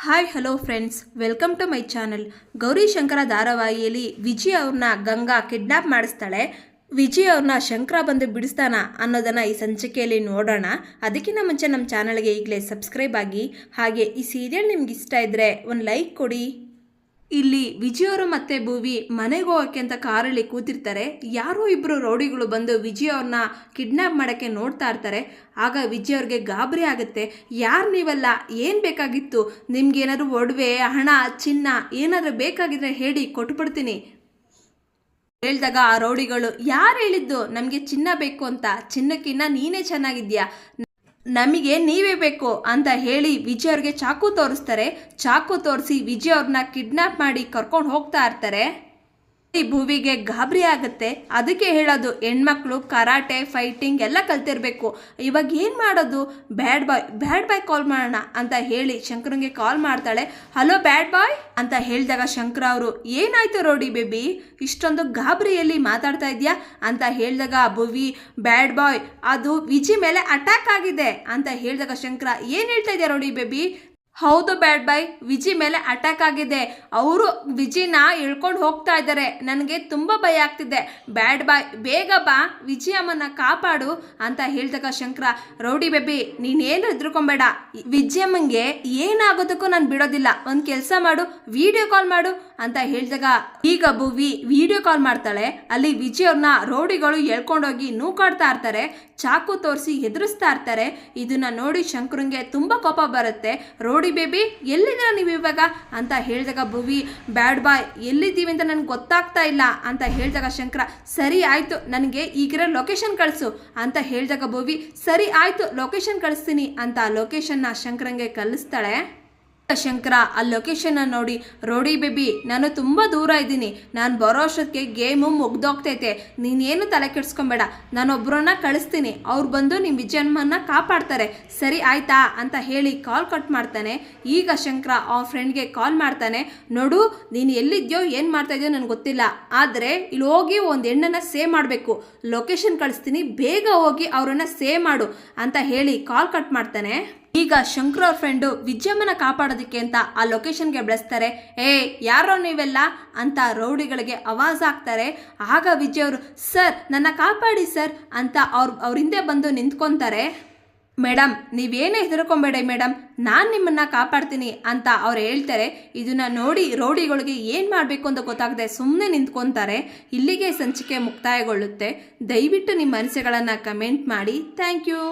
Hi hello friends, welcome to my channel. Gowri Shankara ಧಾರಾವಾಹಿಯಲ್ಲಿ ವಿಜಯ್ ಅವ್ರನ್ನ Ganga kidnap ಮಾಡಿಸ್ತಾಳೆ. Vijay ಅವ್ರನ್ನ ಶಂಕರ ಬಂದು ಬಿಡಿಸ್ತಾನ ಅನ್ನೋದನ್ನು ಈ ಸಂಚಿಕೆಯಲ್ಲಿ ನೋಡೋಣ. ಅದಕ್ಕಿಂತ ಮುಂಚೆ ನಮ್ಮ ಚಾನಲ್ಗೆ ಈಗಲೇ ಸಬ್ಸ್ಕ್ರೈಬ್ ಆಗಿ, ಹಾಗೆ ಈ ಸೀರಿಯಲ್ ನಿಮ್ಗೆ ಇಷ್ಟ ಇದ್ದರೆ ಒಂದು ಲೈಕ್ ಕೊಡಿ. ಇಲ್ಲಿ ವಿಜಯ್ ಅವರು ಮತ್ತೆ ಭುವಿ ಮನೆಗೆ ಹೋಗೋಕ್ಕೆ ಅಂತ ಕಾರಲ್ಲಿ ಕೂತಿರ್ತಾರೆ. ಯಾರೋ ಇಬ್ಬರು ರೌಡಿಗಳು ಬಂದು ವಿಜಯ್ ಅವ್ರನ್ನ ಕಿಡ್ನಾಪ್ ಮಾಡೋಕ್ಕೆ ನೋಡ್ತಾ ಇರ್ತಾರೆ. ಆಗ ವಿಜಯ್ ಅವ್ರಿಗೆ ಗಾಬರಿ ಆಗುತ್ತೆ. ಯಾರು ನೀವೆಲ್ಲ, ಏನು ಬೇಕಾಗಿತ್ತು? ನಿಮ್ಗೇನಾದ್ರು ಒಡವೆ, ಹಣ, ಚಿನ್ನ ಏನಾದರೂ ಬೇಕಾಗಿದ್ರೆ ಹೇಳಿ, ಕೊಟ್ಬಿಡ್ತೀನಿ ಹೇಳ್ದಾಗ ಆ ರೌಡಿಗಳು, ಯಾರು ಹೇಳಿದ್ದು ನಮಗೆ ಚಿನ್ನ ಬೇಕು ಅಂತ? ಚಿನ್ನಕ್ಕಿನ್ನ ನೀನೇ ಚೆನ್ನಾಗಿದ್ಯಾ, ನಮಗೆ ನೀವೇ ಬೇಕು ಅಂತ ಹೇಳಿ ವಿಜಯ್ ಅವ್ರಿಗೆ ಚಾಕು ತೋರಿಸ್ತಾರೆ. ಚಾಕು ತೋರಿಸಿ ವಿಜಯ್ ಅವ್ರನ್ನ ಕಿಡ್ನಾಪ್ ಮಾಡಿ ಕರ್ಕೊಂಡು ಹೋಗ್ತಾ ಇರ್ತಾರೆ. ಭುವಿಗೆ ಗಾಬರಿ ಆಗುತ್ತೆ. ಅದಕ್ಕೆ ಹೇಳೋದು, ಹೆಣ್ಮಕ್ಳು ಕರಾಟೆ, ಫೈಟಿಂಗ್ ಎಲ್ಲ ಕಲ್ತಿರ್ಬೇಕು. ಇವಾಗ ಏನು ಮಾಡೋದು? ಬ್ಯಾಡ್ ಬಾಯ್ ಕಾಲ್ ಮಾಡೋಣ ಅಂತ ಹೇಳಿ ಶಂಕರಂಗೆ ಕಾಲ್ ಮಾಡ್ತಾಳೆ. ಹಲೋ ಬ್ಯಾಡ್ ಬಾಯ್ ಅಂತ ಹೇಳಿದಾಗ ಶಂಕರ ಅವರು, ಏನಾಯ್ತು ರೋಡಿ ಬೇಬಿ, ಇಷ್ಟೊಂದು ಗಾಬರಿಯಲ್ಲಿ ಮಾತಾಡ್ತಾ ಇದೆಯಾ ಅಂತ ಹೇಳಿದಾಗ ಭುವಿ, ಬ್ಯಾಡ್ ಬಾಯ್ ಅದು ವಿಜಿ ಮೇಲೆ ಅಟ್ಯಾಕ್ ಆಗಿದೆ ಅಂತ ಹೇಳಿದಾಗ ಶಂಕರ, ಏನು ಹೇಳ್ತಾ ಇದೆಯಾ ರೋಡಿ ಬೇಬಿ? ಹೌದು ಬ್ಯಾಡ್ ಬಾಯ್, ವಿಜಿ ಮೇಲೆ ಅಟ್ಯಾಕ್ ಆಗಿದೆ. ಅವರು ವಿಜಿನ ಇಳ್ಕೊಂಡು ಹೋಗ್ತಾ ಇದ್ದಾರೆ. ನನಗೆ ತುಂಬ ಭಯ ಆಗ್ತಿದೆ. ಬ್ಯಾಡ್ ಬಾಯ್ ಬೇಗ ಬಾ, ವಿಜಿ ಅಮ್ಮನ ಕಾಪಾಡು ಅಂತ ಹೇಳಿದಾಗ ಶಂಕರ, ರೌಡಿ ಬೇಬಿ ನೀನೇನು ಹೆದರ್ಕೊಂಬೇಡ, ವಿಜಯಮ್ಮಂಗೆ ಏನಾಗೋದಕ್ಕೂ ನಾನು ಬಿಡೋದಿಲ್ಲ. ಒಂದು ಕೆಲಸ ಮಾಡು, ವಿಡಿಯೋ ಕಾಲ್ ಮಾಡು ಅಂತ ಹೇಳಿದಾಗ ಈಗ ಭುವಿ ವಿಡಿಯೋ ಕಾಲ್ ಮಾಡ್ತಾಳೆ. ಅಲ್ಲಿ ವಿಜಯ್ ಅವ್ರನ್ನ ರೌಡಿಗಳು ಎಳ್ಕೊಂಡೋಗಿ ನೂಕಾಡ್ತಾ ಇರ್ತಾರೆ. ಚಾಕು ತೋರಿಸಿ ಎದುರಿಸ್ತಾ ಇರ್ತಾರೆ. ಇದನ್ನ ನೋಡಿ ಶಂಕರಂಗೆ ತುಂಬ ಕೋಪ ಬರುತ್ತೆ. ರೋಡಿ ಬೇಬಿ ಎಲ್ಲಿದ್ದೀರ ನೀವು ಇವಾಗ ಅಂತ ಹೇಳಿದಾಗ ಭುವಿ, ಬ್ಯಾಡ್ ಬಾಯ್ ಎಲ್ಲಿದ್ದೀವಿ ಅಂತ ನನಗೆ ಗೊತ್ತಾಗ್ತಾ ಇಲ್ಲ ಅಂತ ಹೇಳಿದಾಗ ಶಂಕರ, ಸರಿ ಆಯಿತು ನನಗೆ ಈಗಿರೋ ಲೊಕೇಶನ್ ಕಳಿಸು ಅಂತ ಹೇಳಿದಾಗ ಭುವಿ, ಸರಿ ಆಯಿತು ಲೊಕೇಶನ್ ಕಳಿಸ್ತೀನಿ ಅಂತ ಲೊಕೇಶನ್ನ ಶಂಕರಂಗೆ ಕಳಿಸ್ತಾಳೆ. ಶಂಕರ ಆ ಲೊಕೇಶನ್ ನೋಡಿ, ರೋಡಿ ಬೇಬಿ ನಾನು ತುಂಬ ದೂರ ಇದ್ದೀನಿ, ನಾನು ಬರೋ ಅಷ್ಟೊತ್ತಿಗೆ ಗೇಮು ಮುಗ್ದೋಗ್ತೈತೆ, ನೀನೇನು ತಲೆ ಕೆಡಿಸ್ಕೊಬೇಡ, ನಾನೊಬ್ಬರನ್ನ ಕಳಿಸ್ತೀನಿ, ಅವ್ರು ಬಂದು ನಿಮ್ಮ ವಿಜಯಮ್ಮನ್ನ ಕಾಪಾಡ್ತಾರೆ, ಸರಿ ಆಯ್ತಾ ಅಂತ ಹೇಳಿ ಕಾಲ್ ಕಟ್ ಮಾಡ್ತಾನೆ. ಈಗ ಶಂಕರ ಆ ಫ್ರೆಂಡ್ಗೆ ಕಾಲ್ ಮಾಡ್ತಾನೆ, ನೋಡು ನೀನು ಎಲ್ಲಿದ್ಯೋ ಏನು ಮಾಡ್ತಾ ಇದೆಯೋ ನನಗೆ ಗೊತ್ತಿಲ್ಲ, ಆದರೆ ಇಲ್ಲಿ ಹೋಗಿ ಒಂದು ಹೆಣ್ಣನ್ನು ಸೇವ್ ಮಾಡಬೇಕು, ಲೊಕೇಶನ್ ಕಳಿಸ್ತೀನಿ, ಬೇಗ ಹೋಗಿ ಅವರನ್ನು ಸೇವ್ ಮಾಡು ಅಂತ ಹೇಳಿ ಕಾಲ್ ಕಟ್ ಮಾಡ್ತಾನೆ. ಈಗ ಶಂಕರ್ ಅವ್ರ ಫ್ರೆಂಡು ವಿಜಯಮ್ಮನ ಕಾಪಾಡೋದಕ್ಕೆ ಅಂತ ಆ ಲೊಕೇಶನ್ಗೆ ಬೆಳೆಸ್ತಾರೆ. ಯಾರೋ ನೀವೆಲ್ಲ ಅಂತ ರೌಡಿಗಳಿಗೆ ಆವಾಜ್ ಹಾಕ್ತಾರೆ. ಆಗ ವಿಜಯ್ ಅವರು, ಸರ್ ನನ್ನ ಕಾಪಾಡಿ ಸರ್ ಅಂತ ಅವ್ರ ಹಿಂದೆ ಬಂದು ನಿಂತ್ಕೊತಾರೆ. ಮೇಡಮ್ ನೀವೇನೇ ಹೆದರ್ಕೊಂಬೇಡಿ ಮೇಡಮ್, ನಾನು ನಿಮ್ಮನ್ನು ಕಾಪಾಡ್ತೀನಿ ಅಂತ ಅವ್ರು ಹೇಳ್ತಾರೆ. ಇದನ್ನು ನೋಡಿ ರೌಡಿಗಳಿಗೆ ಏನು ಮಾಡಬೇಕು ಅಂತ ಗೊತ್ತಾಗದೆ ಸುಮ್ಮನೆ ನಿಂತ್ಕೊತಾರೆ. ಇಲ್ಲಿಗೆ ಸಂಚಿಕೆ ಮುಕ್ತಾಯಗೊಳ್ಳುತ್ತೆ. ದಯವಿಟ್ಟು ನಿಮ್ಮ ಅನಿಸಿಕೆಗಳನ್ನು ಕಮೆಂಟ್ ಮಾಡಿ. Thank you.